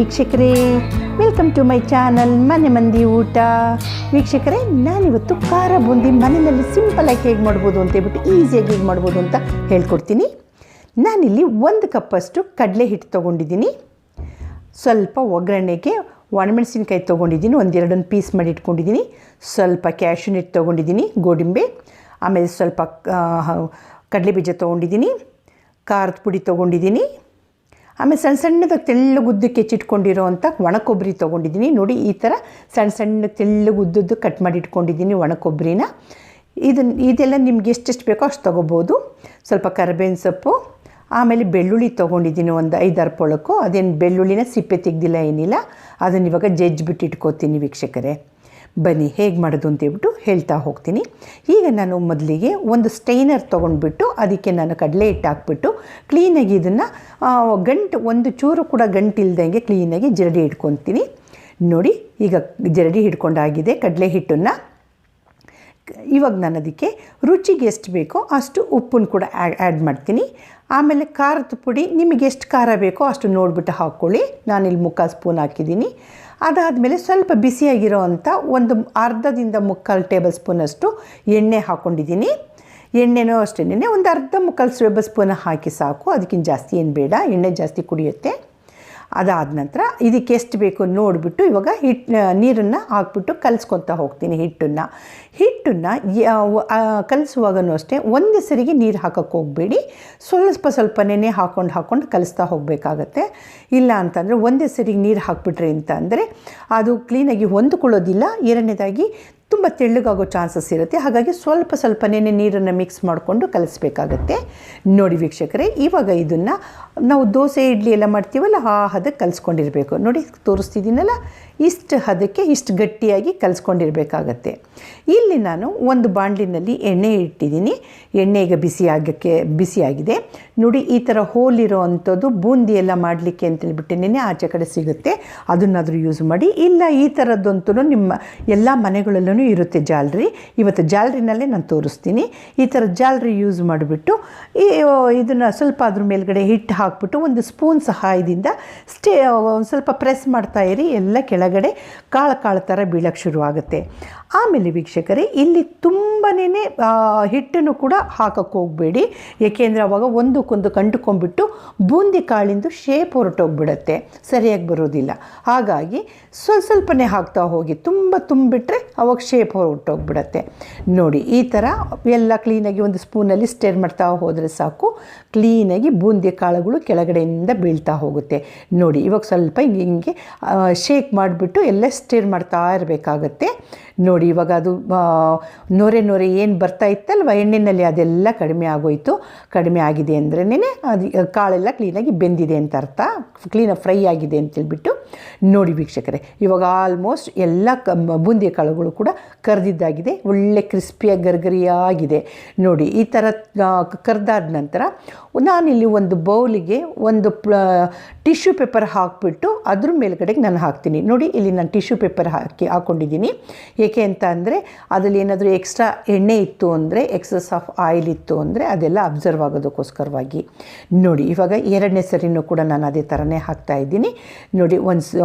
ವೀಕ್ಷಕರೇ, welcome to my channel ಮನೆಮಂದಿ ಊಟ. ವೀಕ್ಷಕರೇ, ನಾನಿವತ್ತು ಖಾರ ಬೂಂದಿ ಮನೆಯಲ್ಲಿ ಸಿಂಪಲಾಗಿ ಹೇಗೆ ಮಾಡ್ಬೋದು ಅಂತ ಹೇಳ್ಬಿಟ್ಟು ಈಸಿಯಾಗಿ ಹೇಗೆ ಮಾಡ್ಬೋದು ಅಂತ ಹೇಳ್ಕೊಡ್ತೀನಿ. ನಾನಿಲ್ಲಿ 1 ಕಪ್ಪಷ್ಟು ಕಡಲೆ ಹಿಟ್ಟು ತೊಗೊಂಡಿದ್ದೀನಿ. ಸ್ವಲ್ಪ ಒಗ್ಗರಣೆಗೆ ಒಣಮೆಣಸಿನ್ಕಾಯಿ ತೊಗೊಂಡಿದ್ದೀನಿ, 1-2 ಪೀಸ್ ಮಾಡಿ ಇಟ್ಕೊಂಡಿದ್ದೀನಿ. ಸ್ವಲ್ಪ ಕ್ಯಾಶ್ಯೂ ನಟ್ ತೊಗೊಂಡಿದ್ದೀನಿ, ಗೋಡಂಬಿ. ಆಮೇಲೆ ಸ್ವಲ್ಪ ಕಡಲೆ ಬೀಜ ತೊಗೊಂಡಿದ್ದೀನಿ, ಖಾರದ ಪುಡಿ ತೊಗೊಂಡಿದ್ದೀನಿ. ಆಮೇಲೆ ಸಣ್ಣ ಸಣ್ಣದಾಗಿ ತೆಳ್ಳಗುದ್ದಕ್ಕೆ ಹೆಚ್ಚಿಟ್ಕೊಂಡಿರೋ ಅಂಥ ಒಣ ಕೊಬ್ಬರಿ ತೊಗೊಂಡಿದ್ದೀನಿ. ನೋಡಿ, ಈ ಥರ ಸಣ್ಣ ಸಣ್ಣ ತೆಳ್ಳಗುದ್ದದ್ದು ಕಟ್ ಮಾಡಿ ಇಟ್ಕೊಂಡಿದ್ದೀನಿ ಒಣ ಕೊಬ್ಬರಿನ. ಇದೆಲ್ಲ ನಿಮ್ಗೆ ಎಷ್ಟೆಷ್ಟು ಬೇಕೋ ಅಷ್ಟು ತೊಗೋಬೋದು. ಸ್ವಲ್ಪ ಕರಿಬೇವಿನ ಸೊಪ್ಪು, ಆಮೇಲೆ ಬೆಳ್ಳುಳ್ಳಿ ತೊಗೊಂಡಿದ್ದೀನಿ, ಒಂದು 5-6 ಪೊಳಕು. ಅದೇನು ಬೆಳ್ಳುಳ್ಳಿನ ಸಿಪ್ಪೆ ತೆಗ್ದಿಲ್ಲ, ಏನಿಲ್ಲ. ಅದನ್ನು ಇವಾಗ ಜಜ್ಜಿಬಿಟ್ಟು ಇಟ್ಕೋತೀನಿ ವೀಕ್ಷಕರೇ. ಬನ್ನಿ ಹೇಗೆ ಮಾಡೋದು ಅಂತೇಳ್ಬಿಟ್ಟು ಹೇಳ್ತಾ ಹೋಗ್ತೀನಿ. ಈಗ ನಾನು ಮೊದಲಿಗೆ ಒಂದು ಸ್ಟೈನರ್ ತೊಗೊಂಡ್ಬಿಟ್ಟು ಅದಕ್ಕೆ ನಾನು ಕಡಲೆ ಹಿಟ್ಟು ಹಾಕ್ಬಿಟ್ಟು ಕ್ಲೀನಾಗಿ ಇದನ್ನು ಒಂದು ಚೂರು ಕೂಡ ಗಂಟಿಲ್ದಂಗೆ ಕ್ಲೀನಾಗಿ ಜರಡಿ ಹಿಡ್ಕೊತೀನಿ. ನೋಡಿ, ಈಗ ಜರಡಿ ಹಿಡ್ಕೊಂಡಾಗಿದೆ ಕಡಲೆ ಹಿಟ್ಟನ್ನು. ಇವಾಗ ನಾನು ಅದಕ್ಕೆ ರುಚಿಗೆ ಎಷ್ಟು ಬೇಕೋ ಅಷ್ಟು ಉಪ್ಪನ್ನು ಕೂಡ ಆ್ಯಡ್ ಮಾಡ್ತೀನಿ. ಆಮೇಲೆ ಖಾರದ ಪುಡಿ ನಿಮಗೆ ಎಷ್ಟು ಖಾರ ಬೇಕೋ ಅಷ್ಟು ನೋಡಿಬಿಟ್ಟು ಹಾಕ್ಕೊಳ್ಳಿ. ನಾನಿಲ್ಲಿ 3/4 ಸ್ಪೂನ್ ಹಾಕಿದ್ದೀನಿ. ಅದಾದಮೇಲೆ ಸ್ವಲ್ಪ ಬಿಸಿಯಾಗಿರೋ ಅಂಥ ಒಂದು ಅರ್ಧದಿಂದ 3/4 ಟೇಬಲ್ ಸ್ಪೂನಷ್ಟು ಎಣ್ಣೆ ಹಾಕ್ಕೊಂಡಿದ್ದೀನಿ. ಎಣ್ಣೆನೂ ಅಷ್ಟೇ ಒಂದು ಅರ್ಧ-3/4 ಟೇಬಲ್ ಸ್ಪೂನ್ ಹಾಕಿ ಸಾಕು, ಅದಕ್ಕಿಂತ ಜಾಸ್ತಿ ಏನು ಬೇಡ. ಎಣ್ಣೆ ಜಾಸ್ತಿ ಕುಡಿಯುತ್ತೆ. ಅದಾದ ನಂತರ ಇದಕ್ಕೆ ಎಷ್ಟು ಬೇಕು ನೋಡಿಬಿಟ್ಟು ಇವಾಗ ನೀರನ್ನು ಹಾಕ್ಬಿಟ್ಟು ಕಲಿಸ್ಕೊತಾ ಹೋಗ್ತೀನಿ. ಹಿಟ್ಟನ್ನು ಕಲಿಸುವಾಗನೂ ಅಷ್ಟೇ ಒಂದೇ ಸರಿಗೆ ನೀರು ಹಾಕೋಕ್ಕೆ ಹೋಗಬೇಡಿ. ಸ್ವಲ್ಪನೇ ಹಾಕ್ಕೊಂಡು ಕಲಿಸ್ತಾ ಹೋಗಬೇಕಾಗತ್ತೆ. ಇಲ್ಲ ಅಂತಂದರೆ ಒಂದೇ ಸರಿಗೆ ನೀರು ಹಾಕ್ಬಿಟ್ರಿ ಅಂತ ಅಂದರೆ ಅದು ಕ್ಲೀನಾಗಿ ಹೊಂದ್ಕೊಳ್ಳೋದಿಲ್ಲ. ಎರಡನೇದಾಗಿ ತುಂಬ ತೆಳ್ಳಗಾಗೋ ಚಾನ್ಸಸ್ ಇರುತ್ತೆ. ಹಾಗಾಗಿ ಸ್ವಲ್ಪನೇ ನೀರನ್ನು ಮಿಕ್ಸ್ ಮಾಡಿಕೊಂಡು ಕಲಿಸ್ಬೇಕಾಗತ್ತೆ. ನೋಡಿ ವೀಕ್ಷಕರೇ, ಇವಾಗ ಇದನ್ನು ನಾವು ದೋಸೆ ಇಡ್ಲಿ ಎಲ್ಲ ಮಾಡ್ತೀವಲ್ಲ, ಆ ಹದಕ್ಕೆ ಕಲಿಸ್ಕೊಂಡಿರಬೇಕು. ನೋಡಿ, ತೋರಿಸ್ತಿದ್ದೀನಲ್ಲ, ಇಷ್ಟು ಹದಕ್ಕೆ ಇಷ್ಟು ಗಟ್ಟಿಯಾಗಿ ಕಲಿಸ್ಕೊಂಡಿರಬೇಕಾಗತ್ತೆ. ಇಲ್ಲಿ ನಾನು ಒಂದು ಬಾಣಲಿನಲ್ಲಿ ಎಣ್ಣೆ ಇಟ್ಟಿದ್ದೀನಿ. ಎಣ್ಣೆ ಈಗ ಬಿಸಿಯಾಗಿದೆ. ನೋಡಿ, ಈ ಥರ ಹೋಲಿರೋ ಅಂಥದ್ದು ಬೂಂದಿ ಎಲ್ಲ ಮಾಡಲಿಕ್ಕೆ ಅಂತೇಳ್ಬಿಟ್ಟು ಆಚೆ ಕಡೆ ಸಿಗುತ್ತೆ. ಅದನ್ನಾದರೂ ಯೂಸ್ ಮಾಡಿ. ಇಲ್ಲ, ಈ ಥರದ್ದಂತೂ ನಿಮ್ಮ ಎಲ್ಲ ಮನೆಗಳಲ್ಲೂ ಇರುತ್ತೆ ಜಾಲರಿ. ಇವತ್ತು ಜಾಲರಿನಲ್ಲೇ ನಾನು ತೋರಿಸ್ತೀನಿ. ಈ ಥರ ಜಾಲರಿ ಯೂಸ್ ಮಾಡಿಬಿಟ್ಟು ಇದನ್ನು ಸ್ವಲ್ಪ ಅದ್ರ ಮೇಲ್ಗಡೆ ಹಿಟ್ಟು ಹಾಕ್ಬಿಟ್ಟು ಒಂದು ಸ್ಪೂನ್ ಸಹಾಯದಿಂದ ಸ್ವಲ್ಪ ಪ್ರೆಸ್ ಮಾಡ್ತಾಯಿರಿ. ಎಲ್ಲ ಕೆಳಗಡೆ ಕಾಳು ಥರ ಬೀಳಕ್ಕೆ ಶುರುವಾಗುತ್ತೆ. ಆಮೇಲೆ ವೀಕ್ಷಕರೇ, ಇಲ್ಲಿ ತುಂಬನೇ ಹಿಟ್ಟನ್ನು ಕೂಡ ಹಾಕೋಕ್ಕೆ ಹೋಗಬೇಡಿ. ಏಕೆಂದರೆ ಅವಾಗ ಒಂದಕ್ಕೊಂದು ಕಂಡುಕೊಂಡ್ಬಿಟ್ಟು ಬೂಂದಿ ಕಾಳಿಂದು ಶೇಪ್ ಹೊರಟೋಗ್ಬಿಡುತ್ತೆ, ಸರಿಯಾಗಿ ಬರೋದಿಲ್ಲ. ಹಾಗಾಗಿ ಸ್ವಲ್ಪನೇ ಹಾಕ್ತಾ ಹೋಗಿ. ತುಂಬಿಟ್ರೆ ಅವಾಗ ಶೇಪ್ ಹೊರಟೋಗ್ಬಿಡುತ್ತೆ. ನೋಡಿ, ಈ ಥರ ಎಲ್ಲ ಕ್ಲೀನಾಗಿ ಒಂದು ಸ್ಪೂನಲ್ಲಿ ಸ್ಟೇರ್ ಮಾಡ್ತಾ ಹೋದರೆ ಸಾಕು. ಕ್ಲೀನಾಗಿ ಬೂಂದಿ ಕಾಳುಗಳು ಕೆಳಗಡೆಯಿಂದ ಬೀಳ್ತಾ ಹೋಗುತ್ತೆ. ನೋಡಿ, ಇವಾಗ ಸ್ವಲ್ಪ ಹಿಂಗೆ ಶೇಕ್ ಮಾಡಿಬಿಟ್ಟು ಎಲ್ಲ ಸ್ಟೇರ್ ಮಾಡ್ತಾ ಇರಬೇಕಾಗತ್ತೆ. ನೋಡಿ, ಇವಾಗ ಅದು ನೊರೆ ಏನು ಬರ್ತಾ ಇತ್ತಲ್ವ ಎಣ್ಣೆಯಲ್ಲಿ, ಅದೆಲ್ಲ ಕಡಿಮೆ ಆಗೋಯಿತು. ಕಡಿಮೆ ಆಗಿದೆ ಅಂದ್ರೇ ಅದು ಕಾಳೆಲ್ಲ ಕ್ಲೀನಾಗಿ ಬೆಂದಿದೆ ಅಂತ ಅರ್ಥ, ಕ್ಲೀನಾಗಿ ಫ್ರೈ ಆಗಿದೆ ಅಂತೇಳ್ಬಿಟ್ಟು. ನೋಡಿ ವೀಕ್ಷಕರೇ, ಇವಾಗ ಆಲ್ಮೋಸ್ಟ್ ಎಲ್ಲ ಬೂಂದಿ ಕಾಳುಗಳು ಕೂಡ ಕರ್ದಿದ್ದಾಗಿದೆ. ಒಳ್ಳೆ ಕ್ರಿಸ್ಪಿಯಾಗಿ ಗರ್ಗರಿಯಾಗಿದೆ. ನೋಡಿ, ಈ ಥರ ಕರ್ದಾದ ನಂತರ ನಾನಿಲ್ಲಿ ಒಂದು ಬೌಲಿಗೆ ಒಂದು ಟಿಶ್ಯೂ ಪೇಪರ್ ಹಾಕಿಬಿಟ್ಟು ಅದ್ರ ಮೇಲ್ಗಡೆಗೆ ನಾನು ಹಾಕ್ತೀನಿ. ನೋಡಿ, ಇಲ್ಲಿ ನಾನು ಟಿಶ್ಯೂ ಪೇಪರ್ ಹಾಕ್ಕೊಂಡಿದ್ದೀನಿ. ಏಕೆ ಅಂತ ಅಂದರೆ ಅದರಲ್ಲಿ ಏನಾದರೂ ಎಕ್ಸ್ಟ್ರಾ ಎಣ್ಣೆ ಇತ್ತು ಅಂದರೆ, ಎಕ್ಸಸ್ ಆಫ್ ಆಯಿಲ್ ಇತ್ತು ಅಂದರೆ ಅದೆಲ್ಲ ಅಬ್ಸರ್ವ್ ಆಗೋದಕ್ಕೋಸ್ಕರವಾಗಿ. ನೋಡಿ, ಇವಾಗ 2ನೇ ಸರಿನೂ ಕೂಡ ನಾನು ಅದೇ ಥರನೇ ಹಾಕ್ತಾಯಿದ್ದೀನಿ. ನೋಡಿ,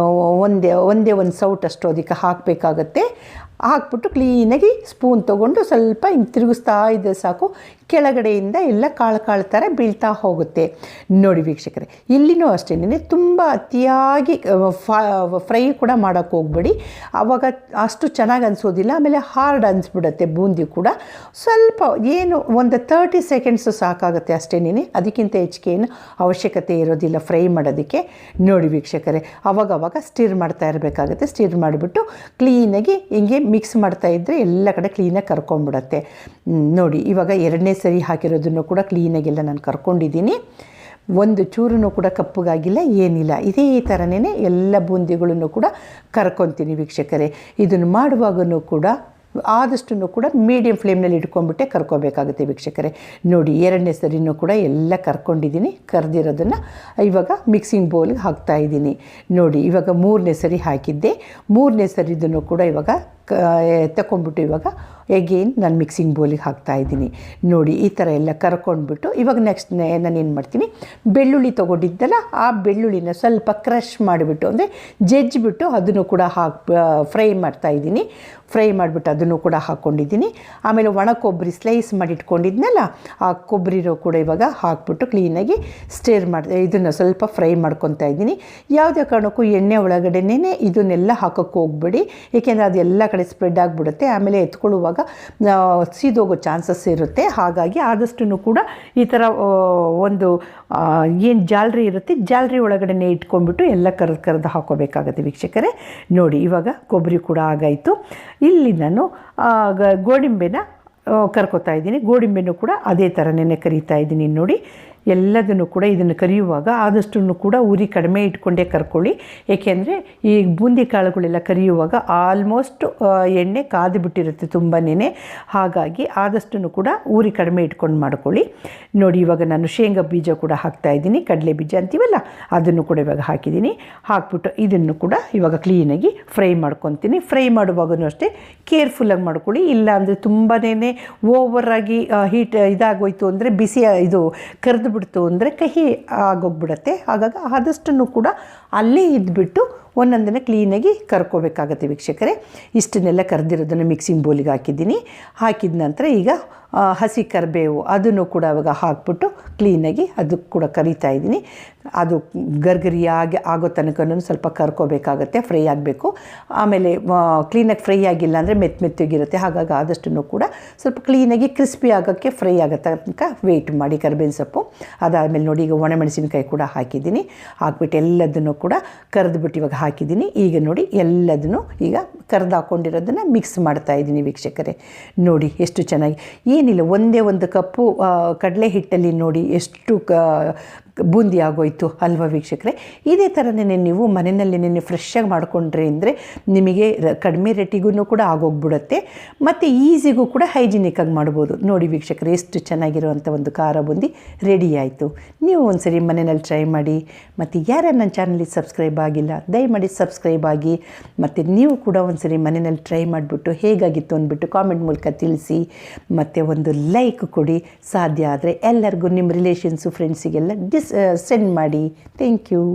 ಒಂದೇ ಒಂದು ಸೌಟ್ ಅಷ್ಟು ಅದಕ್ಕೆ ಹಾಕಬೇಕಾಗತ್ತೆ. ಹಾಕ್ಬಿಟ್ಟು ಕ್ಲೀನಾಗಿ ಸ್ಪೂನ್ ತೊಗೊಂಡು ಸ್ವಲ್ಪ ಹಿಂಗೆ ತಿರುಗಿಸ್ತಾ ಇದ್ದರೆ ಸಾಕು. ಕೆಳಗಡೆಯಿಂದ ಎಲ್ಲ ಕಾಳು ಥರ ಬೀಳ್ತಾ ಹೋಗುತ್ತೆ. ನೋಡಿ ವೀಕ್ಷಕರೇ, ಇಲ್ಲಿನೂ ಅಷ್ಟೇ ತುಂಬ ಅತಿಯಾಗಿ ಫ್ರೈ ಕೂಡ ಮಾಡೋಕ್ಕೆ ಹೋಗಬೇಡಿ. ಆವಾಗ ಅಷ್ಟು ಚೆನ್ನಾಗಿ ಅನಿಸೋದಿಲ್ಲ. ಆಮೇಲೆ ಹಾರ್ಡ್ ಅನಿಸ್ಬಿಡುತ್ತೆ ಬೂಂದಿ ಕೂಡ. ಸ್ವಲ್ಪ ಏನು ಒಂದು 30 ಸೆಕೆಂಡ್ಸು ಸಾಕಾಗುತ್ತೆ ಅಷ್ಟೇ. ಅದಕ್ಕಿಂತ ಹೆಚ್ಚಿಗೆ ಏನು ಅವಶ್ಯಕತೆ ಇರೋದಿಲ್ಲ ಫ್ರೈ ಮಾಡೋದಕ್ಕೆ. ನೋಡಿ ವೀಕ್ಷಕರೇ, ಅವಾಗವಾಗ ಸ್ಟಿರ್ ಮಾಡ್ತಾ ಇರಬೇಕಾಗುತ್ತೆ. ಸ್ಟಿರ್ ಮಾಡಿಬಿಟ್ಟು ಕ್ಲೀನಾಗಿ ಹಿಂಗೆ ಮಿಕ್ಸ್ ಮಾಡ್ತಾಯಿದ್ರೆ ಎಲ್ಲ ಕಡೆ ಕ್ಲೀನಾಗಿ ಕರ್ಕೊಂಡ್ಬಿಡತ್ತೆ. ನೋಡಿ, ಇವಾಗ 2ನೇ ಸರಿ ಹಾಕಿರೋದನ್ನು ಕೂಡ ಕ್ಲೀನಾಗೆಲ್ಲ ನಾನು ಕರ್ಕೊಂಡಿದ್ದೀನಿ. ಒಂದು ಚೂರು ಕೂಡ ಕಪ್ಪಗಾಗಿಲ್ಲ, ಏನಿಲ್ಲ. ಇದೇ ಥರನೇ ಎಲ್ಲ ಬೂಂದಿಗಳನ್ನು ಕೂಡ ಕರ್ಕೊತೀನಿ ವೀಕ್ಷಕರೇ. ಇದನ್ನು ಮಾಡುವಾಗೂ ಕೂಡ ಆದಷ್ಟು ಕೂಡ ಮೀಡಿಯಮ್ ಫ್ಲೇಮ್ನಲ್ಲಿ ಇಟ್ಕೊಂಡ್ಬಿಟ್ಟೆ ಕರ್ಕೋಬೇಕಾಗುತ್ತೆ ವೀಕ್ಷಕರೇ. ನೋಡಿ, 2ನೇ ಸರಿನೂ ಕೂಡ ಎಲ್ಲ ಕರ್ಕೊಂಡಿದ್ದೀನಿ. ಕರ್ದಿರೋದನ್ನು ಇವಾಗ ಮಿಕ್ಸಿಂಗ್ ಬೌಲ್ಗೆ ಹಾಕ್ತಾಯಿದ್ದೀನಿ. ನೋಡಿ, ಇವಾಗ 3ನೇ ಸರಿ ಹಾಕಿದ್ದೆ. 3ನೇ ಸರಿದನ್ನು ಕೂಡ ಇವಾಗ ತಗೊಂಡ್ಬಿಟ್ಟು ಇವಾಗ ಎಗೇನ್ ನಾನು ಮಿಕ್ಸಿಂಗ್ ಬೌಲಿಗೆ ಹಾಕ್ತಾಯಿದ್ದೀನಿ. ನೋಡಿ ಈ ಥರ ಎಲ್ಲ ಕರ್ಕೊಂಡ್ಬಿಟ್ಟು ಇವಾಗ ನೆಕ್ಸ್ಟ್ ನಾನು ಏನು ಮಾಡ್ತೀನಿ, ಬೆಳ್ಳುಳ್ಳಿ ತೊಗೊಂಡಿದ್ದಲ್ಲ ಆ ಬೆಳ್ಳುಳ್ಳಿನ ಸ್ವಲ್ಪ ಕ್ರಷ್ ಮಾಡಿಬಿಟ್ಟು ಅಂದರೆ ಜಜ್ಜಿಬಿಟ್ಟು ಅದನ್ನು ಕೂಡ ಫ್ರೈ ಮಾಡ್ತಾಯಿದ್ದೀನಿ. ಫ್ರೈ ಮಾಡಿಬಿಟ್ಟು ಅದನ್ನು ಕೂಡ ಹಾಕ್ಕೊಂಡಿದ್ದೀನಿ. ಆಮೇಲೆ ಒಣ ಕೊಬ್ಬರಿ ಸ್ಲೈಸ್ ಮಾಡಿ ಇಟ್ಕೊಂಡಿದ್ನಲ್ಲ ಆ ಕೊಬ್ಬರಿನೂ ಕೂಡ ಇವಾಗ ಹಾಕ್ಬಿಟ್ಟು ಕ್ಲೀನಾಗಿ ಸ್ಟೇರ್ ಮಾಡಿ ಇದನ್ನು ಸ್ವಲ್ಪ ಫ್ರೈ ಮಾಡ್ಕೊತಾ ಇದ್ದೀನಿ. ಯಾವುದೇ ಕಾರಣಕ್ಕೂ ಎಣ್ಣೆ ಒಳಗಡೆನೇ ಇದನ್ನೆಲ್ಲ ಹಾಕೋಕ್ಕೆ ಹೋಗ್ಬೇಡಿ, ಏಕೆಂದರೆ ಅದು ಎಲ್ಲ ಕಡೆ ಸ್ಪ್ರೆಡ್ ಆಗಿಬಿಡುತ್ತೆ. ಆಮೇಲೆ ಎತ್ಕೊಳ್ಳುವಾಗ ಸೀದೋಗೋ ಚಾನ್ಸಸ್ ಇರುತ್ತೆ. ಹಾಗಾಗಿ ಆದಷ್ಟು ಕೂಡ ಈ ಥರ ಒಂದು ಏನು ಜಾಲರಿ ಇರುತ್ತೆ ಜಾಲರಿ ಒಳಗಡೆ ಇಟ್ಕೊಂಡ್ಬಿಟ್ಟು ಎಲ್ಲ ಕರೆದು ಹಾಕೋಬೇಕಾಗತ್ತೆ ವೀಕ್ಷಕರೇ. ನೋಡಿ ಇವಾಗ ಕೊಬ್ಬರಿ ಕೂಡ ಆಗಾಯಿತು. ಇಲ್ಲಿ ನಾನು ಗೋಡಂಬಿನ ಕರ್ಕೋತಾ ಇದ್ದೀನಿ. ಗೋಡಂಬಿನೂ ಕೂಡ ಅದೇ ಥರನೇ ಕರಿತಾ ಇದ್ದೀನಿ. ನೋಡಿ ಎಲ್ಲದನ್ನು ಕೂಡ ಇದನ್ನು ಕರಿಯುವಾಗ ಆದಷ್ಟು ಕೂಡ ಉರಿ ಕಡಿಮೆ ಇಟ್ಕೊಂಡೇ ಕರ್ಕೊಳ್ಳಿ. ಏಕೆಂದರೆ ಈ ಬೂಂದಿ ಕಾಳುಗಳೆಲ್ಲ ಕರಿಯುವಾಗ ಆಲ್ಮೋಸ್ಟ್ ಎಣ್ಣೆ ಕಾದು ಬಿಟ್ಟಿರುತ್ತೆ ತುಂಬನೇ. ಹಾಗಾಗಿ ಆದಷ್ಟು ಕೂಡ ಉರಿ ಕಡಿಮೆ ಇಟ್ಕೊಂಡು ಮಾಡ್ಕೊಳ್ಳಿ. ನೋಡಿ ಇವಾಗ ನಾನು ಶೇಂಗಾ ಬೀಜ ಕೂಡ ಹಾಕ್ತಾಯಿದ್ದೀನಿ, ಕಡಲೆ ಬೀಜ ಅಂತೀವಲ್ಲ ಅದನ್ನು ಕೂಡ ಇವಾಗ ಹಾಕಿದ್ದೀನಿ. ಹಾಕ್ಬಿಟ್ಟು ಇದನ್ನು ಕೂಡ ಇವಾಗ ಕ್ಲೀನಾಗಿ ಫ್ರೈ ಮಾಡ್ಕೊತೀನಿ. ಫ್ರೈ ಮಾಡುವಾಗೂ ಅಷ್ಟೇ ಕೇರ್ಫುಲ್ಲಾಗಿ ಮಾಡ್ಕೊಳ್ಳಿ, ಇಲ್ಲಾಂದರೆ ತುಂಬನೇ ಓವರಾಗಿ ಹೀಟ್ ಇದಾಗೋಯ್ತು ಅಂದರೆ ಬಿಸಿ ಇದು ಕರೆದು ಬಿಡ್ತು ಅಂದರೆ ಕಹಿ ಆಗೋಗ್ಬಿಡುತ್ತೆ. ಹಾಗಾಗಿ ಆದಷ್ಟನ್ನು ಕೂಡ ಅಲ್ಲೇ ಇದ್ಬಿಟ್ಟು ಒಂದೊಂದನ್ನು ಕ್ಲೀನಾಗಿ ಕರ್ಕೋಬೇಕಾಗತ್ತೆ ವೀಕ್ಷಕರೇ. ಇಷ್ಟನ್ನೆಲ್ಲ ಕರೆದಿರೋದನ್ನು ಮಿಕ್ಸಿಂಗ್ ಬೌಲಿಗೆ ಹಾಕಿದ್ದೀನಿ. ಹಾಕಿದ ನಂತರ ಈಗ ಹಸಿ ಕರಿಬೇವು ಅದನ್ನು ಕೂಡ ಅವಾಗ ಹಾಕ್ಬಿಟ್ಟು ಕ್ಲೀನಾಗಿ ಅದು ಕೂಡ ಕರಿತಾ ಇದ್ದೀನಿ. ಅದು ಗರ್ಗರಿಯಾಗಿ ಆಗೋ ತನಕ ಸ್ವಲ್ಪ ಕರ್ಕೋಬೇಕಾಗತ್ತೆ, ಫ್ರೈ ಆಗಬೇಕು. ಆಮೇಲೆ ಕ್ಲೀನಾಗಿ ಫ್ರೈ ಆಗಿಲ್ಲ ಅಂದರೆ ಮೆತ್ತಗಿರುತ್ತೆ. ಹಾಗಾಗಿ ಆದಷ್ಟು ಕೂಡ ಸ್ವಲ್ಪ ಕ್ಲೀನಾಗಿ ಕ್ರಿಸ್ಪಿ ಆಗೋಕ್ಕೆ ಫ್ರೈ ಆಗೋ ತನಕ ವೆಯ್ಟ್ ಮಾಡಿ ಕರಿಬೇವಿನ ಸೊಪ್ಪು. ಅದಾದಮೇಲೆ ನೋಡಿ ಈಗ ಒಣಮೆಣಸಿನಕಾಯಿ ಕೂಡ ಹಾಕಿದ್ದೀನಿ. ಹಾಕ್ಬಿಟ್ಟು ಎಲ್ಲದನ್ನು ಕೂಡ ಕರೆದುಬಿಟ್ಟು ಇವಾಗ ಹಾಕಿದ್ದೀನಿ. ಈಗ ನೋಡಿ ಎಲ್ಲದನ್ನು ಈಗ ಕರೆದು ಹಾಕ್ಕೊಂಡಿರೋದನ್ನು ಮಿಕ್ಸ್ ಮಾಡ್ತಾಯಿದ್ದೀನಿ ವೀಕ್ಷಕರೇ. ನೋಡಿ ಎಷ್ಟು ಚೆನ್ನಾಗಿ, ಏನಿಲ್ಲ ಒಂದೇ ಒಂದು ಕಪ್ಪು ಕಡಲೆ ಹಿಟ್ಟಲ್ಲಿ ನೋಡಿ ಎಷ್ಟು ಬೂಂದಿ ಆಗೋಯ್ತು ಅಲ್ವಾ ವೀಕ್ಷಕರೇ. ಇದೇ ಥರನೇ ನೀವು ಮನೆಯಲ್ಲಿ ಫ್ರೆಶ್ಶಾಗಿ ಮಾಡಿಕೊಂಡ್ರೆ ಅಂದರೆ ನಿಮಗೆ ಕಡಿಮೆ ರೇಟಿಗೂ ಕೂಡ ಆಗೋಗ್ಬಿಡುತ್ತೆ ಮತ್ತು ಈಸಿಗೂ ಕೂಡ ಹೈಜಿನಿಕ್ಕಾಗಿ ಮಾಡ್ಬೋದು. ನೋಡಿ ವೀಕ್ಷಕರೇ ಎಷ್ಟು ಚೆನ್ನಾಗಿರುವಂಥ ಒಂದು ಖಾರ ಬೂಂದಿ ರೆಡಿ ಆಯಿತು. ನೀವು ಒಂದ್ಸರಿ ಮನೆಯಲ್ಲಿ ಟ್ರೈ ಮಾಡಿ. ಮತ್ತು ಯಾರು ನನ್ನ ಚಾನಲಿಗೆ ಸಬ್ಸ್ಕ್ರೈಬ್ ಆಗಿಲ್ಲ ದಯಮಾಡಿ ಸಬ್ಸ್ಕ್ರೈಬ್ ಆಗಿ. ಮತ್ತು ನೀವು ಕೂಡ ಒಂದ್ಸರಿ ಮನೆಯಲ್ಲಿ ಟ್ರೈ ಮಾಡಿಬಿಟ್ಟು ಹೇಗಾಗಿತ್ತು ಅಂದ್ಬಿಟ್ಟು ಕಾಮೆಂಟ್ ಮೂಲಕ ತಿಳಿಸಿ. ಮತ್ತು ಒಂದು ಲೈಕ್ ಕೊಡಿ, ಸಾಧ್ಯ ಆದರೆ ಎಲ್ಲರಿಗೂ ನಿಮ್ಮ ರಿಲೇಷನ್ಸು ಫ್ರೆಂಡ್ಸಿಗೆಲ್ಲ ಸೆಂಡ್ ಮಾಡಿ. Thank you.